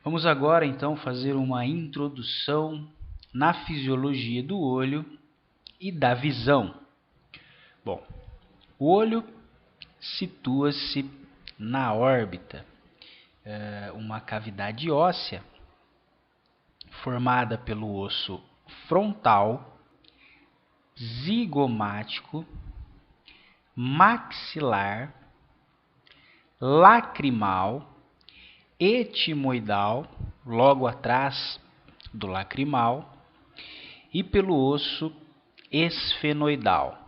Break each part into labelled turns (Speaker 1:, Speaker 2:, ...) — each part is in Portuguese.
Speaker 1: Vamos agora então fazer uma introdução na fisiologia do olho e da visão. Bom, o olho situa-se na órbita, uma cavidade óssea formada pelo osso frontal, zigomático, maxilar, lacrimal, etimoidal, logo atrás do lacrimal, e pelo osso esfenoidal.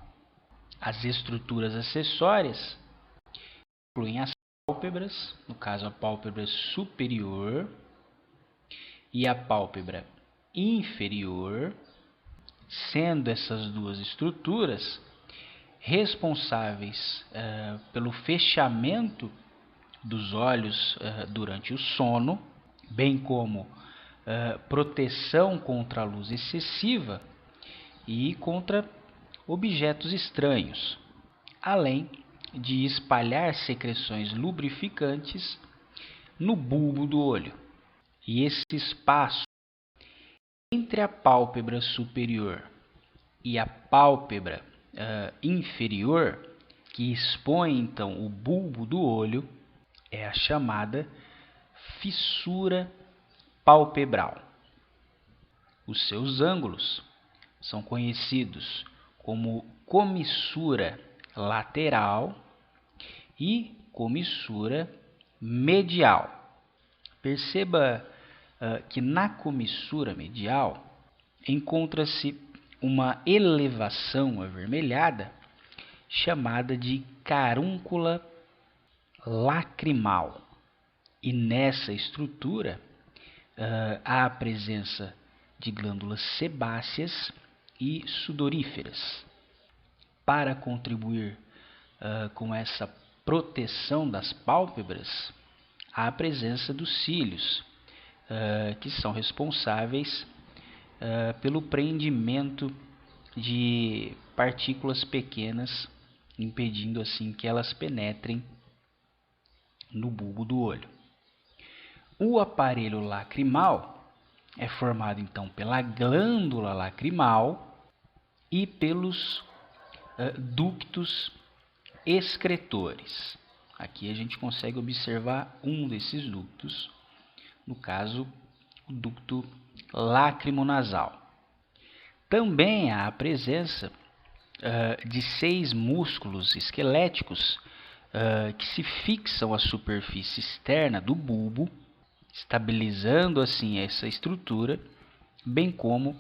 Speaker 1: As estruturas acessórias incluem as pálpebras, no caso a pálpebra superior e a pálpebra inferior, sendo essas duas estruturas responsáveis pelo fechamento dos olhos durante o sono, bem como proteção contra a luz excessiva e contra objetos estranhos, além de espalhar secreções lubrificantes no bulbo do olho. E esse espaço entre a pálpebra superior e a pálpebra inferior, que expõe então o bulbo do olho, é a chamada fissura palpebral. Os seus ângulos são conhecidos como comissura lateral e comissura medial. Perceba que na comissura medial encontra-se uma elevação avermelhada chamada de carúncula lacrimal. E nessa estrutura há a presença de glândulas sebáceas e sudoríferas. Para contribuir com essa proteção das pálpebras, há a presença dos cílios, que são responsáveis pelo prendimento de partículas pequenas, impedindo assim que elas penetrem no bulbo do olho. O aparelho lacrimal é formado então pela glândula lacrimal e pelos ductos excretores. Aqui a gente consegue observar um desses ductos, no caso, o ducto lacrimonasal. Também há a presença de 6 músculos esqueléticos que se fixam à superfície externa do bulbo, estabilizando assim essa estrutura, bem como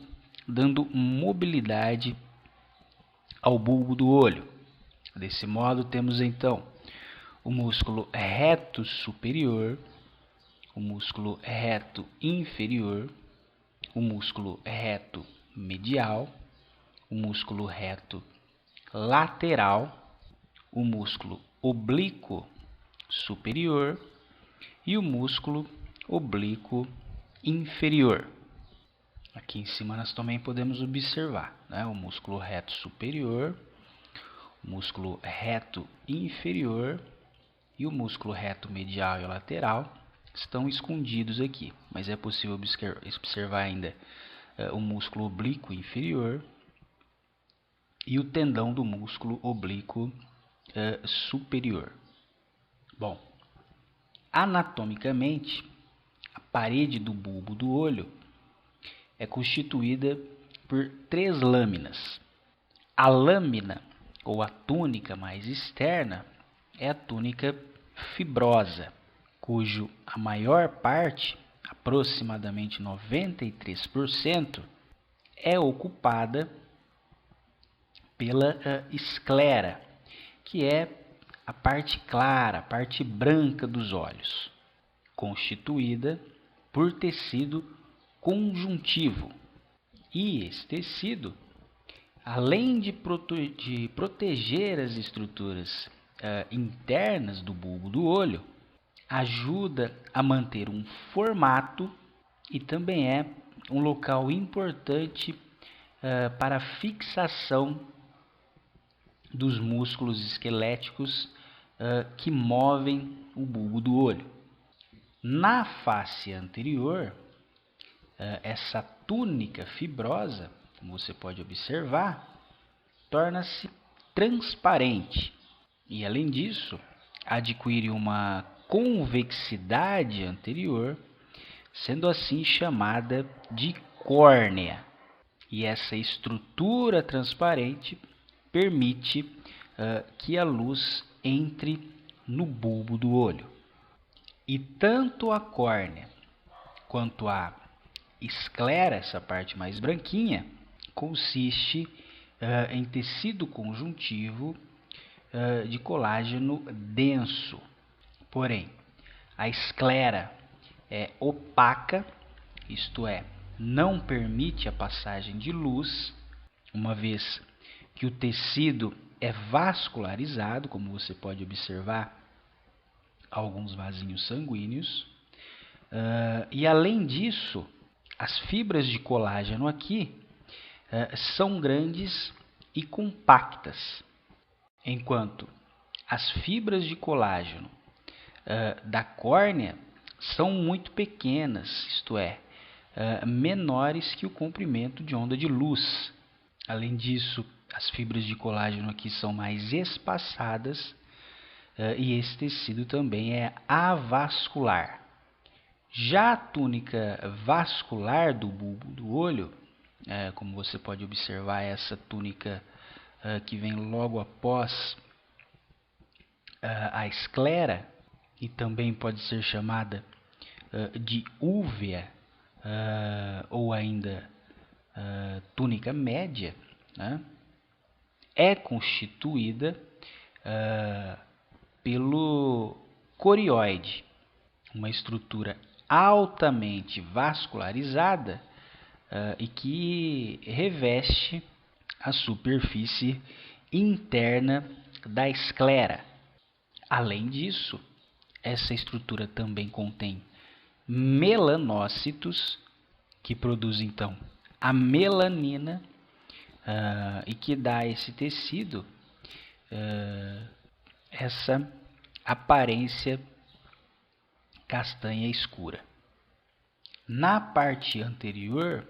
Speaker 1: dando mobilidade ao bulbo do olho. Desse modo, temos então o músculo reto superior, o músculo reto inferior, o músculo reto medial, o músculo reto lateral, o músculo oblíquo superior e o músculo oblíquo inferior. Aqui em cima nós também podemos observar, o músculo reto superior, o músculo reto inferior e o músculo reto medial e lateral estão escondidos aqui, mas é possível observar ainda o músculo oblíquo inferior e o tendão do músculo oblíquo superior. Bom, anatomicamente, a parede do bulbo do olho é constituída por 3 lâminas. A lâmina ou a túnica mais externa é a túnica fibrosa, cujo a maior parte, aproximadamente 93%, é ocupada pela esclera, que é a parte clara, a parte branca dos olhos, constituída por tecido conjuntivo. E esse tecido, além de proteger as estruturas internas do bulbo do olho, ajuda a manter um formato e também é um local importante para a fixação dos músculos esqueléticos que movem o bulbo do olho. Na face anterior, essa túnica fibrosa, como você pode observar, torna-se transparente e, além disso, adquire uma convexidade anterior, sendo assim chamada de córnea. E essa estrutura transparente permite que a luz entre no bulbo do olho. E tanto a córnea quanto a esclera, essa parte mais branquinha, consiste em tecido conjuntivo de colágeno denso. Porém, a esclera é opaca, isto é, não permite a passagem de luz, uma vez que o tecido é vascularizado, como você pode observar alguns vasinhos sanguíneos. E além disso, as fibras de colágeno aqui são grandes e compactas, enquanto as fibras de colágeno da córnea são muito pequenas, isto é, menores que o comprimento de onda de luz. Além disso, as fibras de colágeno aqui são mais espaçadas e esse tecido também é avascular. Já a túnica vascular do bulbo do olho, como você pode observar, essa túnica que vem logo após a esclera, e também pode ser chamada de úvea ou ainda túnica média, né? É constituída pelo corióide, uma estrutura altamente vascularizada e que reveste a superfície interna da esclera. Além disso, essa estrutura também contém melanócitos, que produzem então a melanina e que dá a esse tecido essa aparência castanha escura. Na parte anterior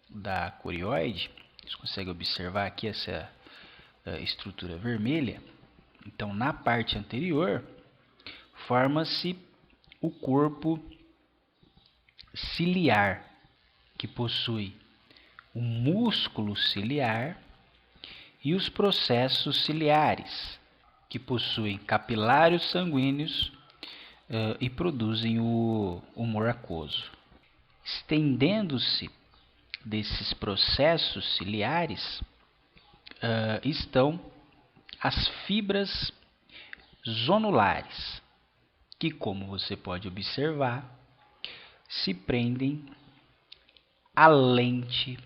Speaker 1: da corióide, você consegue observar aqui essa estrutura vermelha. Então, na parte anterior, forma-se o corpo ciliar, que possui o músculo ciliar e os processos ciliares, que possuem capilários sanguíneos e produzem o humor aquoso. Estendendo-se desses processos ciliares estão as fibras zonulares, que, como você pode observar, se prendem à lente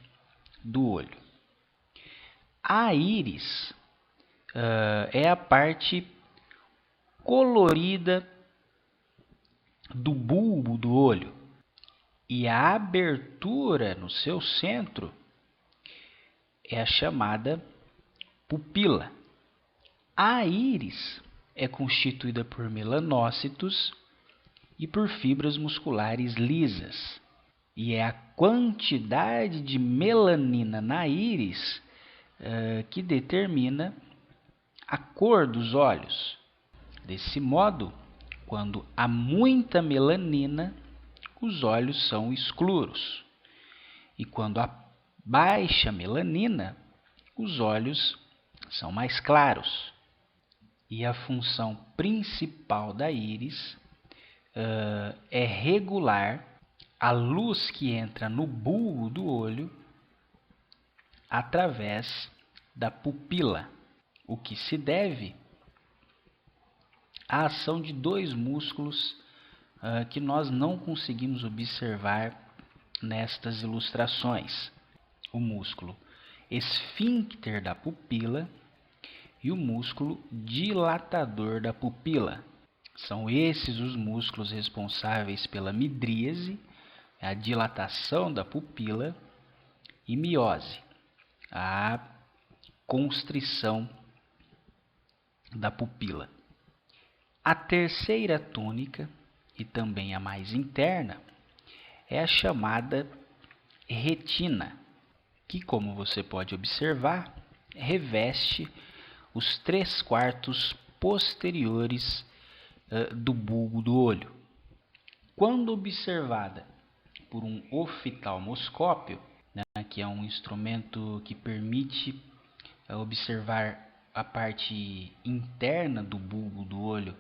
Speaker 1: do olho. A íris é a parte colorida do bulbo do olho, e a abertura no seu centro é a chamada pupila. A íris é constituída por melanócitos e por fibras musculares lisas, e é a quantidade de melanina na íris que determina a cor dos olhos. Desse modo, quando há muita melanina, os olhos são escuros, e quando há baixa melanina, os olhos são mais claros. E a função principal da íris é regular a luz que entra no bulbo do olho através da pupila, o que se deve à ação de dois músculos que nós não conseguimos observar nestas ilustrações: o músculo esfíncter da pupila e o músculo dilatador da pupila. São esses os músculos responsáveis pela midríase, a dilatação da pupila, e miose, a constrição da pupila. A terceira túnica e também a mais interna é a chamada retina, que, como você pode observar, reveste os 3/4 posteriores do bulbo do olho. Quando observada por um oftalmoscópio, né, que é um instrumento que permite observar a parte interna do bulbo do olho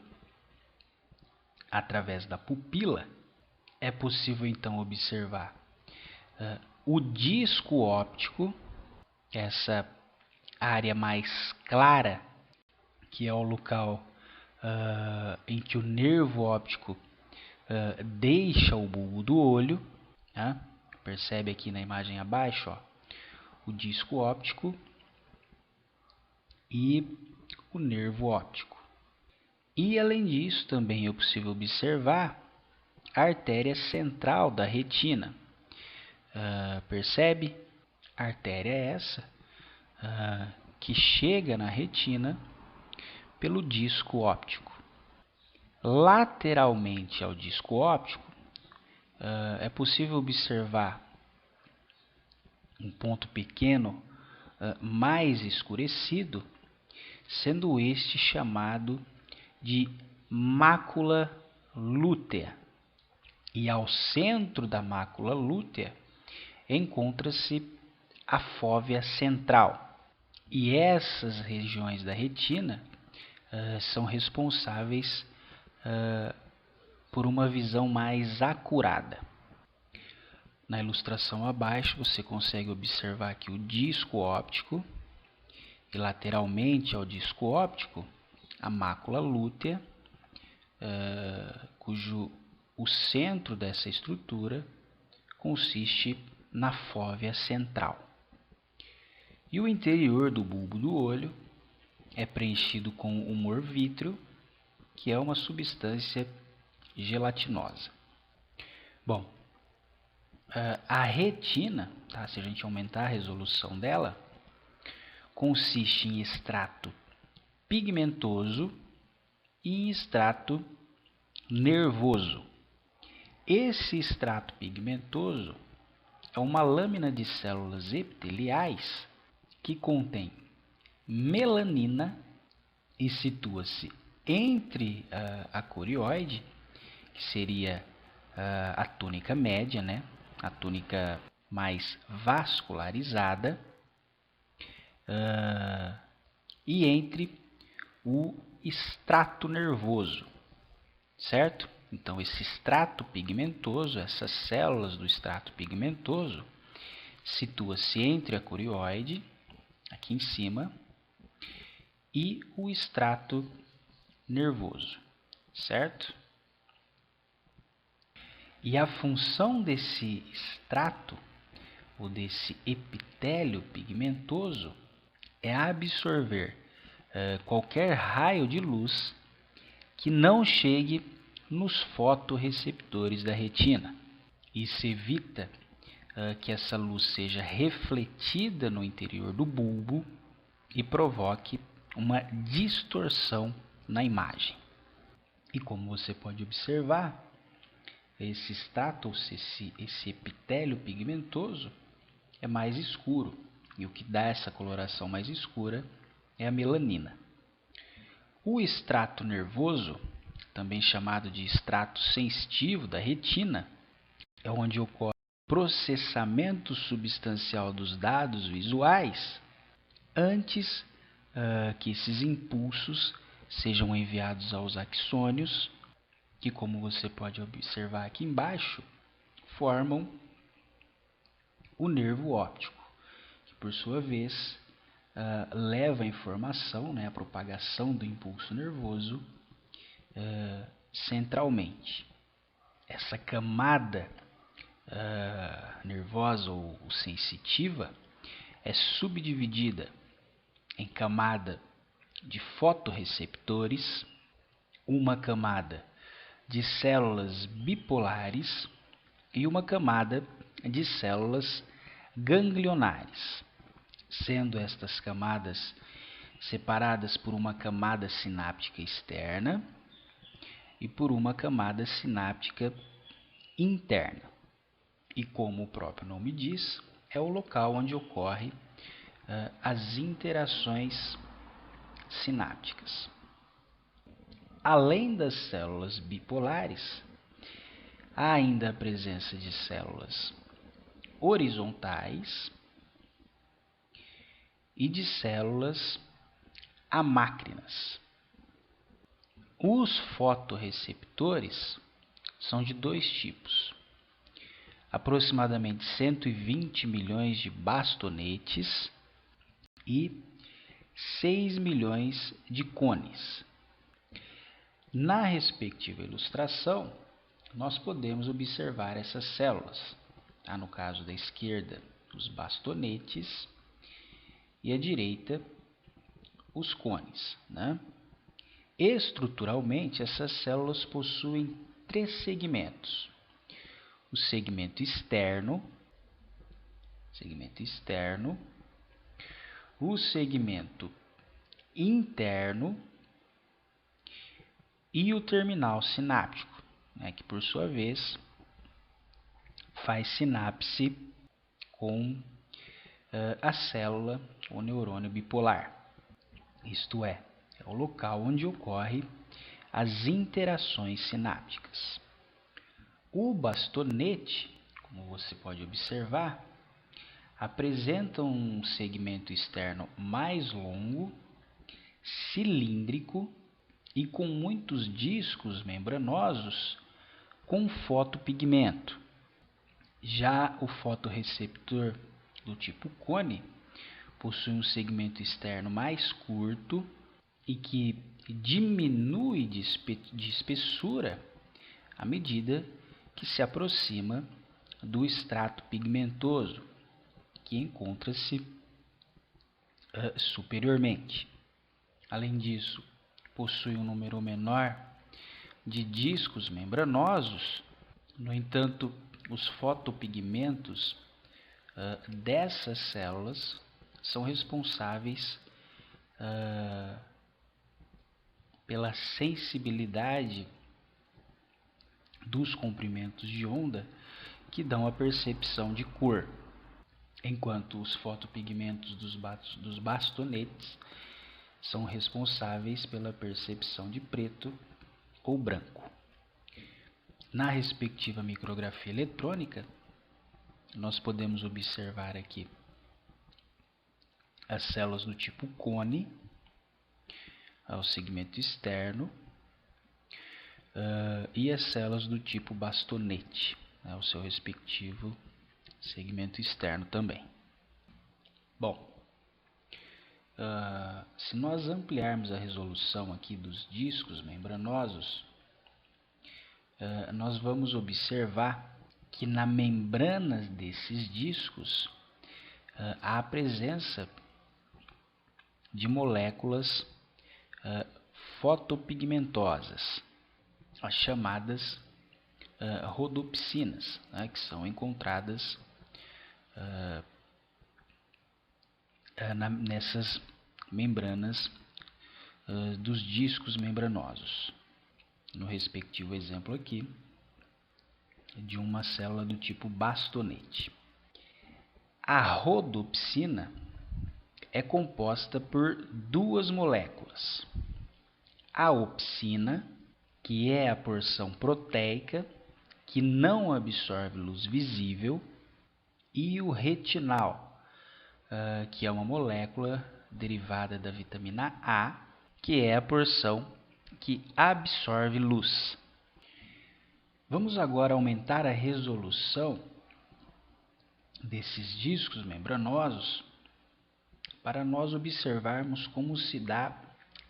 Speaker 1: através da pupila, é possível então observar o disco óptico, essa área mais clara, que é o local em que o nervo óptico deixa o bulbo do olho, né? Percebe aqui na imagem abaixo, ó, o disco óptico e o nervo óptico. E além disso, também é possível observar a artéria central da retina. Percebe? A artéria é essa que chega na retina pelo disco óptico. Lateralmente ao disco óptico, é possível observar um ponto pequeno mais escurecido, sendo este chamado de mácula lútea. E ao centro da mácula lútea encontra-se a fóvea central. E essas regiões da retina são responsáveis por uma visão mais acurada. Na ilustração abaixo você consegue observar aqui o disco óptico e lateralmente ao disco óptico a mácula lútea, cujo o centro dessa estrutura consiste na fóvea central. E o interior do bulbo do olho é preenchido com humor vítreo, que é uma substância gelatinosa. Bom, a retina, tá, se a gente aumentar a resolução dela, consiste em extrato pigmentoso e em extrato nervoso. Esse extrato pigmentoso é uma lâmina de células epiteliais que contém melanina e situa-se entre a corióide, que seria a túnica média, né? A túnica mais vascularizada, e entre o extrato nervoso, certo? Então, esse extrato pigmentoso, essas células do extrato pigmentoso, situa-se entre a corióide, aqui em cima, e o extrato nervoso, certo? E a função desse extrato, ou desse epitélio pigmentoso, é absorver qualquer raio de luz que não chegue nos fotorreceptores da retina. Isso evita que essa luz seja refletida no interior do bulbo e provoque uma distorção na imagem. E como você pode observar, esse extrato, esse epitélio pigmentoso, é mais escuro. E o que dá essa coloração mais escura é a melanina. O extrato nervoso, também chamado de extrato sensitivo da retina, é onde ocorre o processamento substancial dos dados visuais antes que esses impulsos sejam enviados aos axônios, que, como você pode observar aqui embaixo, formam o nervo óptico, que por sua vez leva a informação, né, a propagação do impulso nervoso centralmente. Essa camada nervosa ou sensitiva é subdividida em camada de fotorreceptores, uma camada de células bipolares e uma camada de células ganglionares, sendo estas camadas separadas por uma camada sináptica externa e por uma camada sináptica interna. E como o próprio nome diz, é o local onde ocorrem as interações sinápticas. Além das células bipolares, há ainda a presença de células horizontais e de células amácrinas. Os fotorreceptores são de dois tipos. Aproximadamente 120 milhões de bastonetes e 6 milhões de cones. Na respectiva ilustração, nós podemos observar essas células. No caso da esquerda, os bastonetes e à direita, os cones. Estruturalmente, essas células possuem 3 segmentos. O segmento externo, o segmento interno e o terminal sináptico, que por sua vez faz sinapse com a célula ou neurônio bipolar. Isto é o local onde ocorrem as interações sinápticas. O bastonete, como você pode observar, apresenta um segmento externo mais longo, cilíndrico e com muitos discos membranosos com fotopigmento. Já o fotorreceptor do tipo cone possui um segmento externo mais curto e que diminui de espessura à medida que se aproxima do estrato pigmentoso, que encontra-se superiormente. Além disso, possui um número menor de discos membranosos. No entanto, os fotopigmentos dessas células são responsáveis pela sensibilidade dos comprimentos de onda que dão a percepção de cor, enquanto os fotopigmentos dos bastonetes são responsáveis pela percepção de preto ou branco. Na respectiva micrografia eletrônica, nós podemos observar aqui as células do tipo cone, o segmento externo, e as células do tipo bastonete, o seu respectivo segmento externo também. Bom, se nós ampliarmos a resolução aqui dos discos membranosos, nós vamos observar que na membrana desses discos há a presença de moléculas fotopigmentosas, as chamadas rodopsinas, que são encontradas nessas membranas dos discos membranosos. No respectivo exemplo aqui, de uma célula do tipo bastonete. A rodopsina é composta por 2 moléculas. A opsina, que é a porção proteica, que não absorve luz visível, e o retinal, que é uma molécula derivada da vitamina A, que é a porção que absorve luz. Vamos agora aumentar a resolução desses discos membranosos para nós observarmos como se dá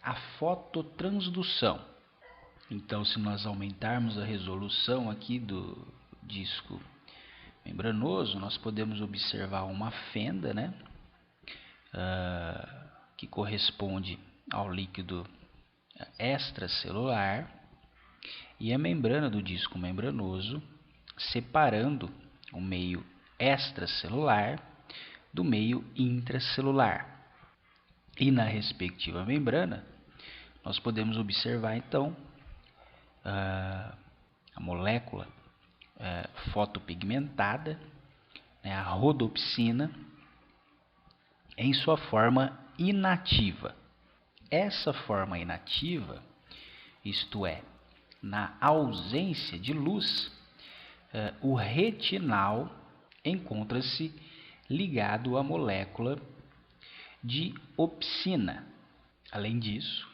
Speaker 1: a fototransdução. Então, se nós aumentarmos a resolução aqui do disco membranoso, nós podemos observar uma fenda, que corresponde ao líquido extracelular, e a membrana do disco membranoso separando o meio extracelular do meio intracelular. E na respectiva membrana, nós podemos observar então a molécula fotopigmentada, né, a rodopsina, em sua forma inativa. Essa forma inativa, isto é, na ausência de luz, o retinal encontra-se ligado à molécula de opsina. Além disso,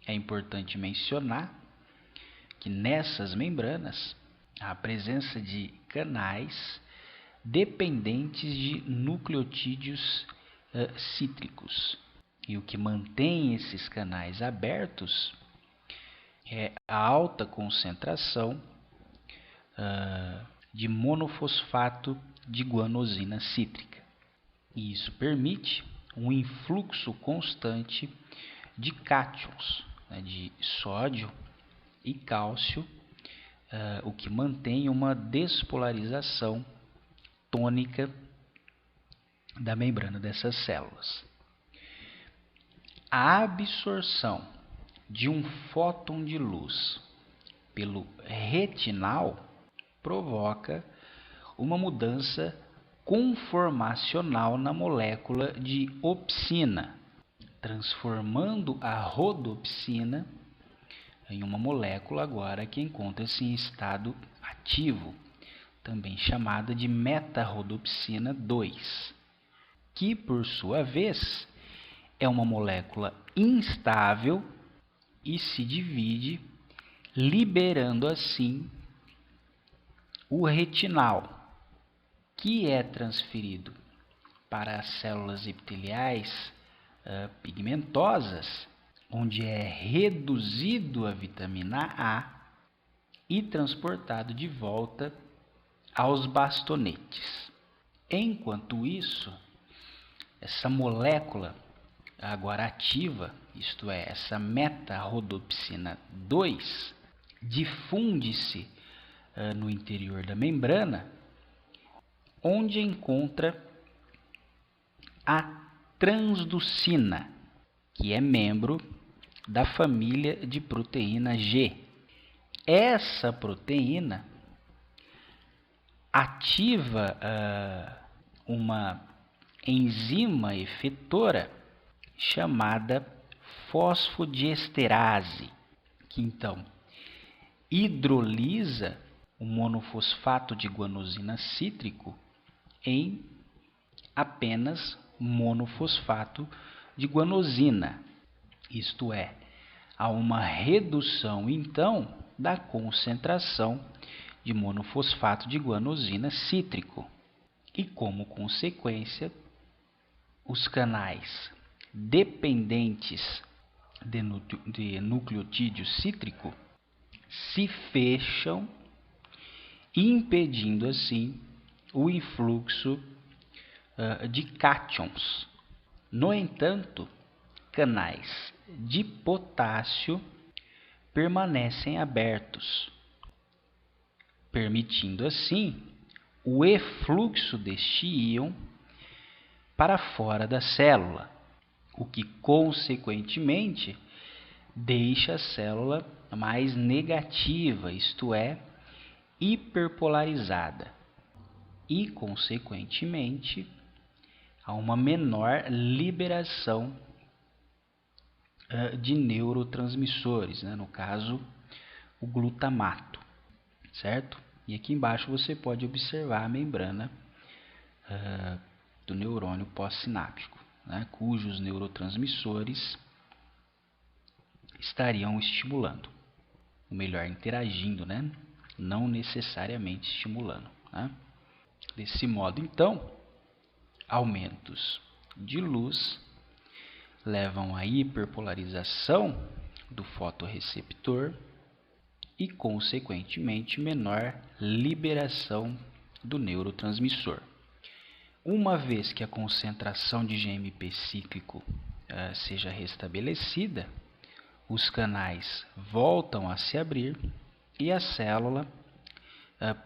Speaker 1: é importante mencionar que nessas membranas há a presença de canais dependentes de nucleotídeos cítricos. E o que mantém esses canais abertos é a alta concentração de monofosfato de guanosina cítrica. E isso permite um influxo constante de cátions, né, de sódio e cálcio, o que mantém uma despolarização tônica da membrana dessas células. A absorção de um fóton de luz pelo retinal provoca uma mudança conformacional na molécula de opsina, transformando a rodopsina em uma molécula agora que encontra-se em estado ativo, também chamada de meta-rodopsina 2, que por sua vez é uma molécula instável e se divide, liberando assim o retinal, que é transferido para as células epiteliais pigmentosas, onde é reduzido a vitamina A e transportado de volta aos bastonetes. Enquanto isso, essa molécula agora ativa, isto é, essa meta-rodopsina 2, difunde-se no interior da membrana, onde encontra a transducina, que é membro da família de proteína G. Essa proteína ativa uma enzima efetora chamada fosfodiesterase, que então hidrolisa o monofosfato de guanosina cítrico em apenas monofosfato de guanosina. Isto é, há uma redução então da concentração de monofosfato de guanosina cítrico e, como consequência, os canais dependentes de nucleotídeo cítrico se fecham, impedindo assim o influxo de cátions. No entanto, canais de potássio permanecem abertos, permitindo assim o efluxo deste íon para fora da célula, o que consequentemente deixa a célula mais negativa, isto é, hiperpolarizada, e consequentemente há uma menor liberação de neurotransmissores, né? No caso, o glutamato, certo? E aqui embaixo você pode observar a membrana do neurônio pós-sináptico, né? Cujos neurotransmissores estariam estimulando, ou melhor, interagindo, né? Não necessariamente estimulando, né? Desse modo, então, aumentos de luz levam à hiperpolarização do fotorreceptor e, consequentemente, menor liberação do neurotransmissor. Uma vez que a concentração de GMP cíclico seja restabelecida, os canais voltam a se abrir e a célula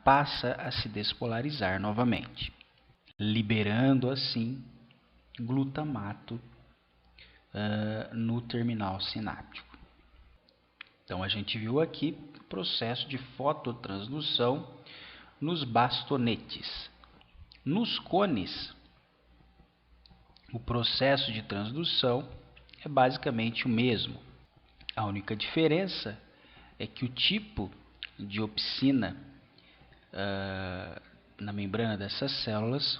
Speaker 1: passa a se despolarizar novamente, liberando assim glutamato no terminal sináptico. Então a gente viu aqui processo de fototransdução nos bastonetes. Nos cones, o processo de transdução é basicamente o mesmo. A única diferença é que o tipo de opsina na membrana dessas células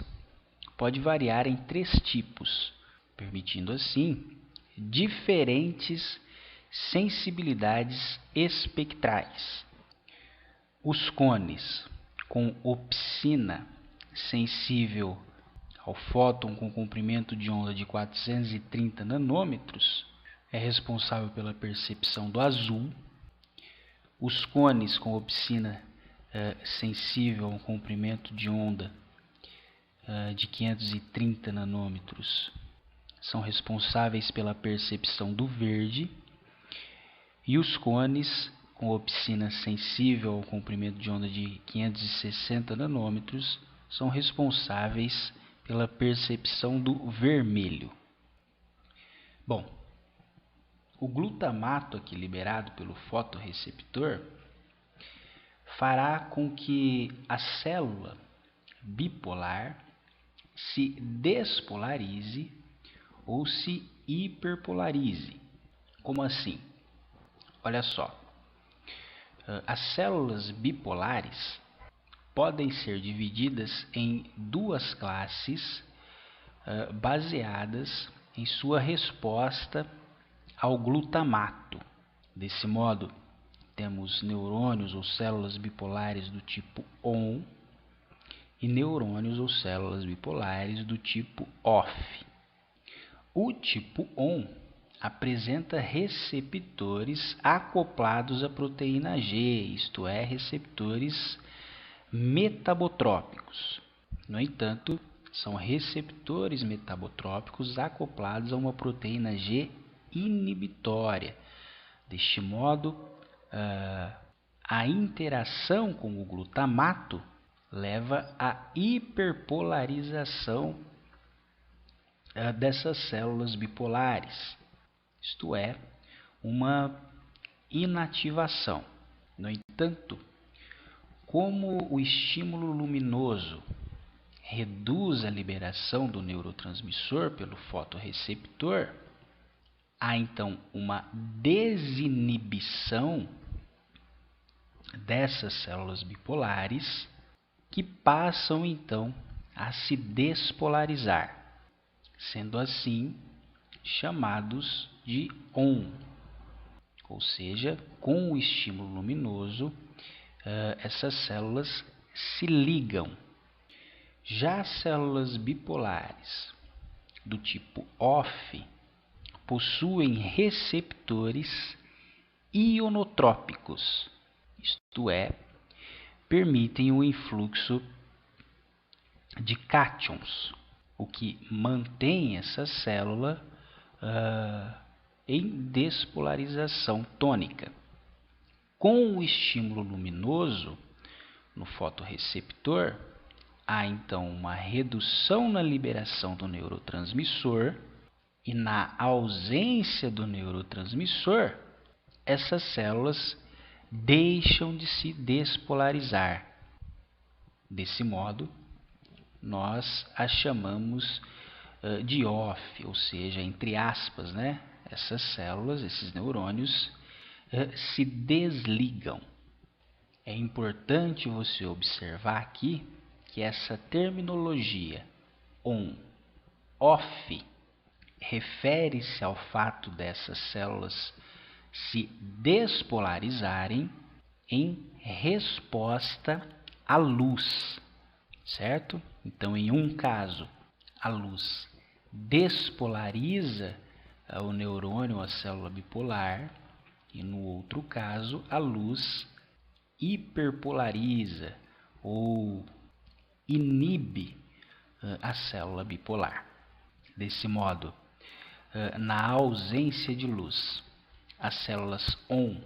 Speaker 1: pode variar em 3 tipos, permitindo assim diferentes sensibilidades espectrais. Os cones com opsina sensível ao fóton com comprimento de onda de 430 nanômetros é responsável pela percepção do azul. Os cones com opsina sensível ao comprimento de onda de 530 nanômetros são responsáveis pela percepção do verde, e os cones com opsina sensível ao comprimento de onda de 560 nanômetros são responsáveis pela percepção do vermelho. Bom, o glutamato aqui liberado pelo fotorreceptor fará com que a célula bipolar se despolarize ou se hiperpolarize. Como assim? Olha só, as células bipolares podem ser divididas em 2 classes baseadas em sua resposta ao glutamato. Desse modo, temos neurônios ou células bipolares do tipo ON e neurônios ou células bipolares do tipo OFF. O tipo ON apresenta receptores acoplados à proteína G, isto é, receptores metabotrópicos. No entanto, são receptores metabotrópicos acoplados a uma proteína G inibitória. Deste modo, a interação com o glutamato leva à hiperpolarização dessas células bipolares, isto é, uma inativação. No entanto, como o estímulo luminoso reduz a liberação do neurotransmissor pelo fotorreceptor, há então uma desinibição dessas células bipolares que passam então a se despolarizar, sendo assim chamados de ON, ou seja, com o estímulo luminoso, essas células se ligam. Já as células bipolares do tipo OFF possuem receptores ionotrópicos, isto é, permitem o influxo de cátions, o que mantém essa célula em despolarização tônica. Com o estímulo luminoso no fotorreceptor, há então uma redução na liberação do neurotransmissor, e na ausência do neurotransmissor, essas células deixam de se despolarizar. Desse modo, nós as chamamos de OFF, ou seja, entre aspas, né? Essas células, esses neurônios, se desligam. É importante você observar aqui que essa terminologia ON-OFF refere-se ao fato dessas células se despolarizarem em resposta à luz, certo? Então, em um caso, a luz despolariza o neurônio, a célula bipolar, e no outro caso, a luz hiperpolariza ou inibe a célula bipolar. Desse modo, na ausência de luz, as células ON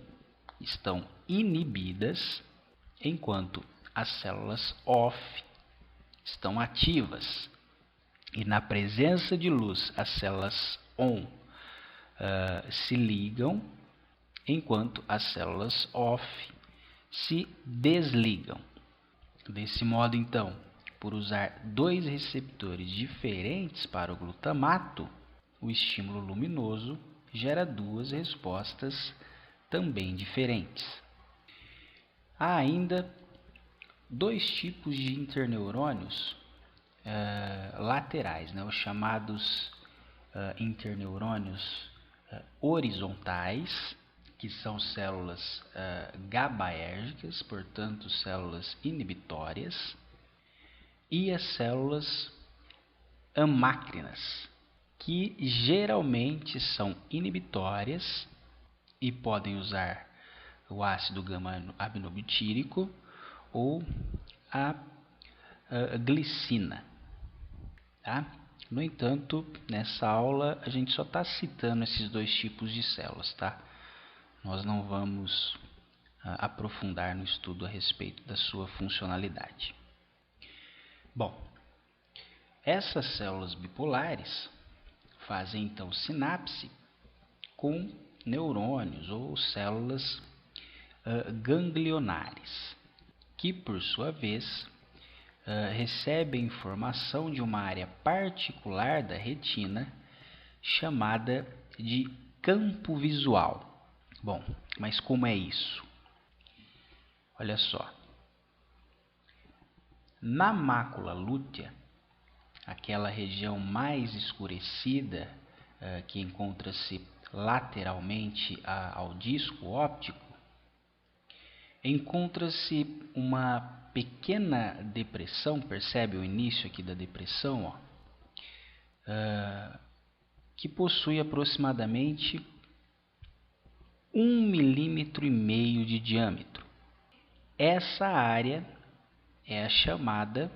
Speaker 1: estão inibidas, enquanto as células OFF estão ativas. E na presença de luz, as células ON se ligam, enquanto as células OFF se desligam. Desse modo, então, por usar dois receptores diferentes para o glutamato, o estímulo luminoso gera duas respostas também diferentes. Há ainda dois tipos de interneurônios laterais, os chamados interneurônios horizontais, que são células GABAérgicas, portanto células inibitórias, e as células amácrinas, que geralmente são inibitórias e podem usar o ácido gama-aminobutírico ou a glicina. Tá? No entanto, nessa aula a gente só está citando esses dois tipos de células, tá? Nós não vamos aprofundar no estudo a respeito da sua funcionalidade. Bom, essas células bipolares fazem então sinapse com neurônios ou células ganglionares, que por sua vez recebem informação de uma área particular da retina chamada de campo visual. Bom, mas como é isso? Olha só. Na mácula lútea, aquela região mais escurecida que encontra-se lateralmente ao disco óptico, encontra-se uma pequena depressão, percebe o início aqui da depressão, que possui aproximadamente 1,5 mm de diâmetro. Essa área é a chamada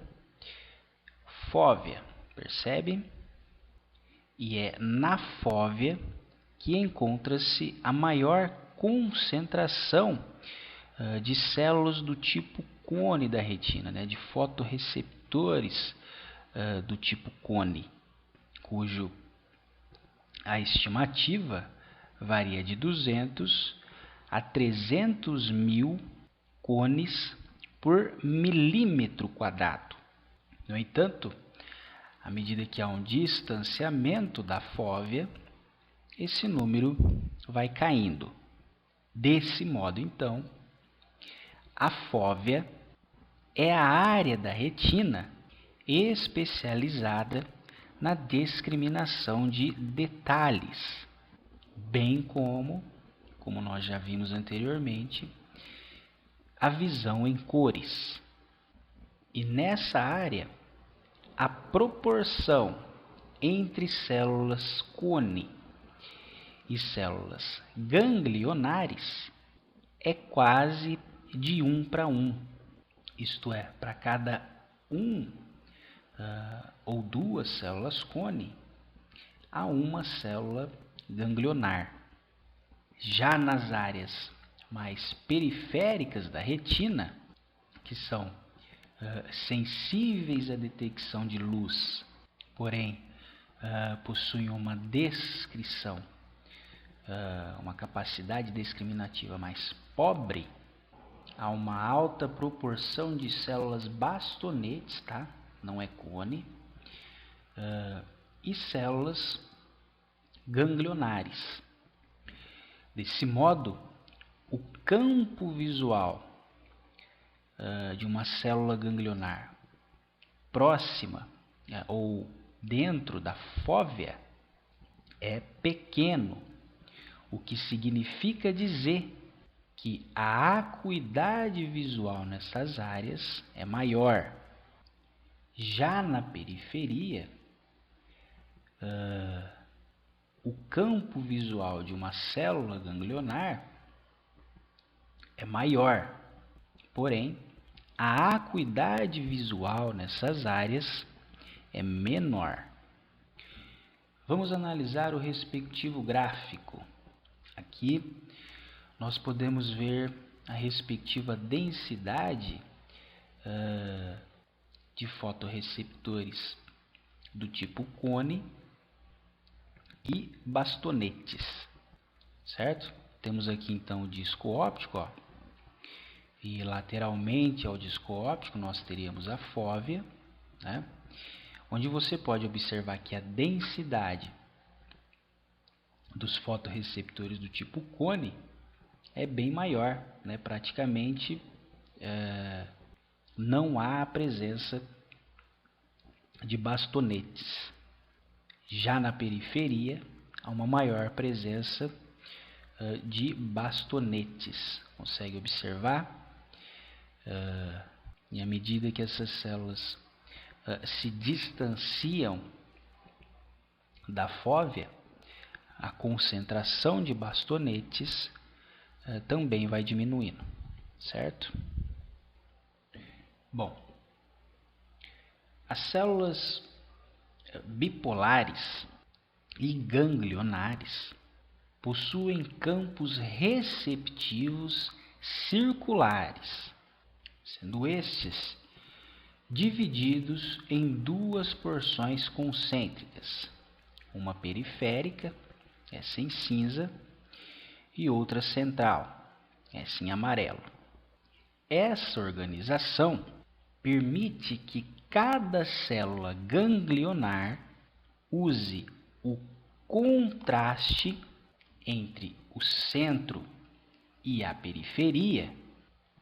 Speaker 1: fóvea, percebe? E é na fóvea que encontra-se a maior concentração de células do tipo cone da retina, de fotorreceptores do tipo cone, cujo a estimativa varia de 200 a 300 mil cones por milímetro quadrado. No entanto, à medida que há um distanciamento da fóvea, esse número vai caindo. Desse modo, então, a fóvea é a área da retina especializada na discriminação de detalhes, bem como nós já vimos anteriormente, a visão em cores. E nessa área, a proporção entre células cone e células ganglionares é quase de 1:1. Isto é, para cada ou duas células cone, há uma célula ganglionar. Já nas áreas mais periféricas da retina, que são sensíveis à detecção de luz, porém possuem uma descrição, uma capacidade discriminativa mais pobre, há uma alta proporção de células bastonetes, tá? Não é cone, e células ganglionares. Desse modo, o campo visual de uma célula ganglionar próxima ou dentro da fóvea é pequeno, o que significa dizer que a acuidade visual nessas áreas é maior. Já na periferia, o campo visual de uma célula ganglionar é maior, porém, a acuidade visual nessas áreas é menor. Vamos analisar o respectivo gráfico. Aqui nós podemos ver a respectiva densidade de fotorreceptores do tipo cone e bastonetes, certo? Temos aqui então o disco óptico, e lateralmente ao disco óptico nós teríamos a fóvea, né? Onde você pode observar que a densidade dos fotorreceptores do tipo cone é bem maior, né? Praticamente não há a presença de bastonetes. Já na periferia, há uma maior presença de bastonetes. Consegue observar? E à medida que essas células se distanciam da fóvea, a concentração de bastonetes também vai diminuindo, certo? Bom, as células bipolares e ganglionares possuem campos receptivos circulares, sendo estes divididos em duas porções concêntricas, uma periférica, essa em cinza, e outra central, essa em amarelo. Essa organização permite que cada célula ganglionar use o contraste entre o centro e a periferia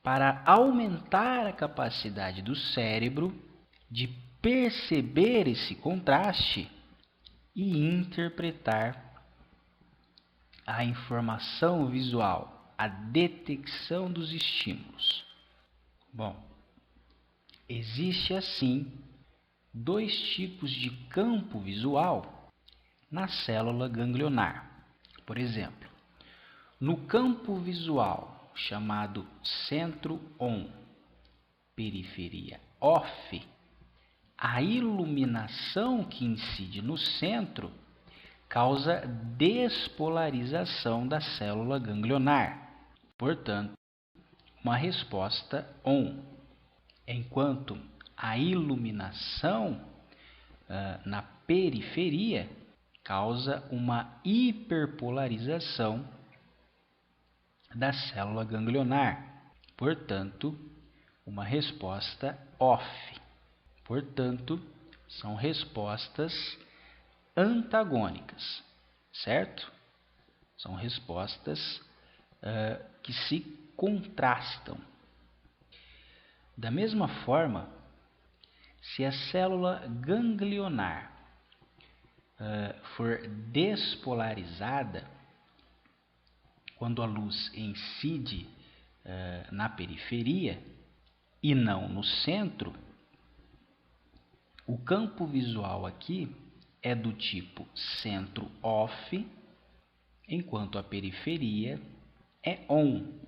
Speaker 1: para aumentar a capacidade do cérebro de perceber esse contraste e interpretar a informação visual, a detecção dos estímulos. Bom, existe assim dois tipos de campo visual na célula ganglionar. Por exemplo, no campo visual chamado centro-on, periferia off, a iluminação que incide no centro causa despolarização da célula ganglionar, portanto, uma resposta on, enquanto a iluminação na periferia causa uma hiperpolarização da célula ganglionar, portanto, uma resposta off. Portanto, são respostas antagônicas, certo? São respostas que se contrastam. Da mesma forma, se a célula ganglionar for despolarizada, quando a luz incide na periferia e não no centro, o campo visual aqui é do tipo centro-off, enquanto a periferia é on.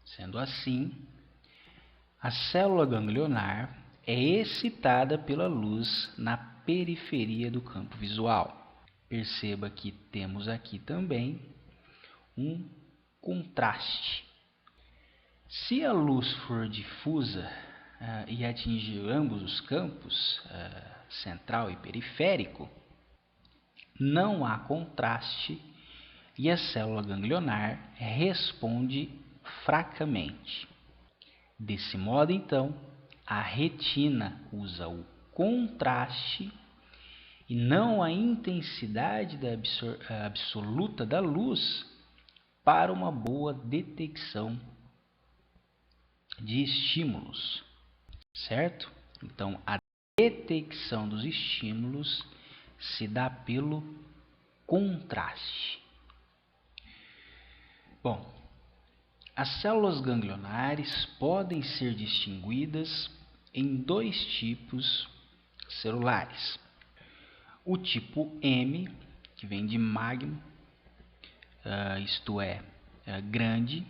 Speaker 1: Sendo assim, a célula ganglionar é excitada pela luz na periferia do campo visual. Perceba que temos aqui também um contraste. Se a luz for difusa e atingir ambos os campos, central e periférico, não há contraste e a célula ganglionar responde fracamente. Desse modo, então, a retina usa o contraste e não a intensidade absoluta da luz para uma boa detecção de estímulos, certo? Então, a detecção dos estímulos se dá pelo contraste. Bom, as células ganglionares podem ser distinguidas em dois tipos celulares. O tipo M, que vem de magno, isto é, grande,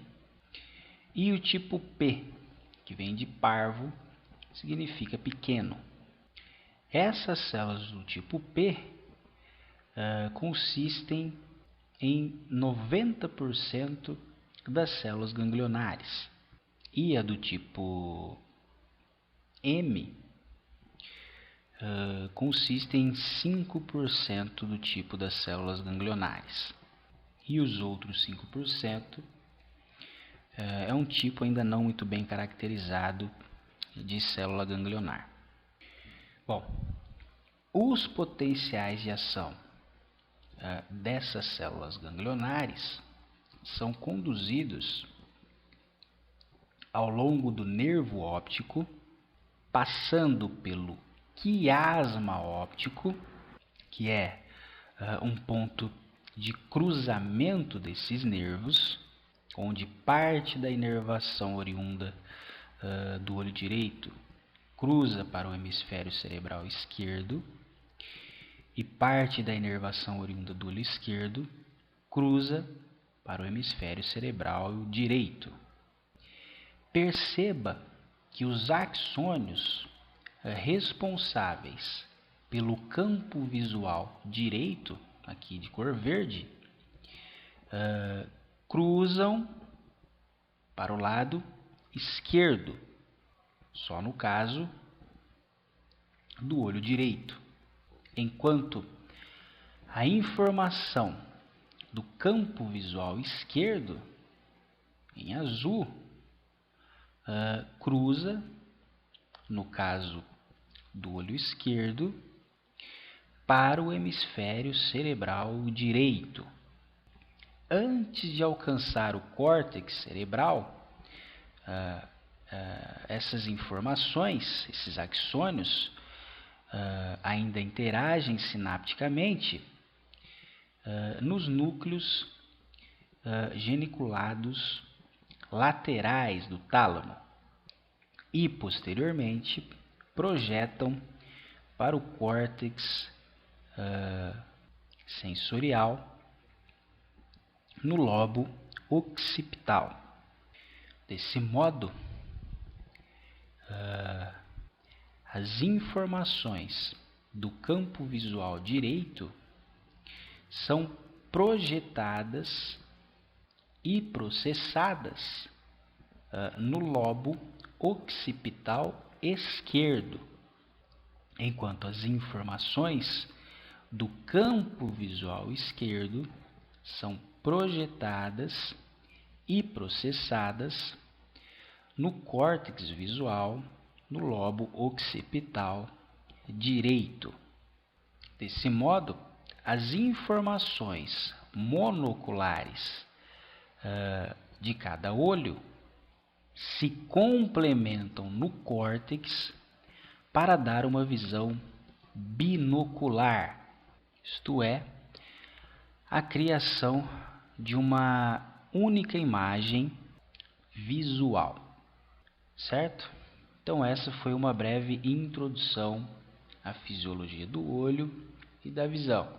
Speaker 1: e o tipo P, que vem de parvo, significa pequeno. Essas células do tipo P consistem em 90% das células ganglionares, e a do tipo M consiste em 5% do tipo das células ganglionares, e os outros 5% é um tipo ainda não muito bem caracterizado de célula ganglionar. Bom, os potenciais de ação dessas células ganglionares são conduzidos ao longo do nervo óptico, passando pelo quiasma óptico, que é um ponto de cruzamento desses nervos, onde parte da inervação oriunda do olho direito cruza para o hemisfério cerebral esquerdo e parte da inervação oriunda do olho esquerdo cruza para o hemisfério cerebral direito. Perceba que os axônios responsáveis pelo campo visual direito, aqui de cor verde, cruzam para o lado esquerdo, só no caso do olho direito, enquanto a informação do campo visual esquerdo, em azul, cruza, no caso do olho esquerdo, para o hemisfério cerebral direito. Antes de alcançar o córtex cerebral, essas informações, esses axônios, ainda interagem sinapticamente nos núcleos geniculados laterais do tálamo e, posteriormente, projetam para o córtex sensorial no lobo occipital. Desse modo, as informações do campo visual direito são projetadas e processadas no lobo occipital esquerdo, enquanto as informações do campo visual esquerdo são projetadas e processadas no córtex visual, no lobo occipital direito. Desse modo, as informações monoculares de cada olho se complementam no córtex para dar uma visão binocular, isto é, a criação de uma única imagem visual, certo? Então essa foi uma breve introdução à fisiologia do olho e da visão.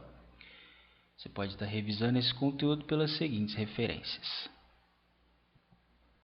Speaker 1: Você pode estar revisando esse conteúdo pelas seguintes referências.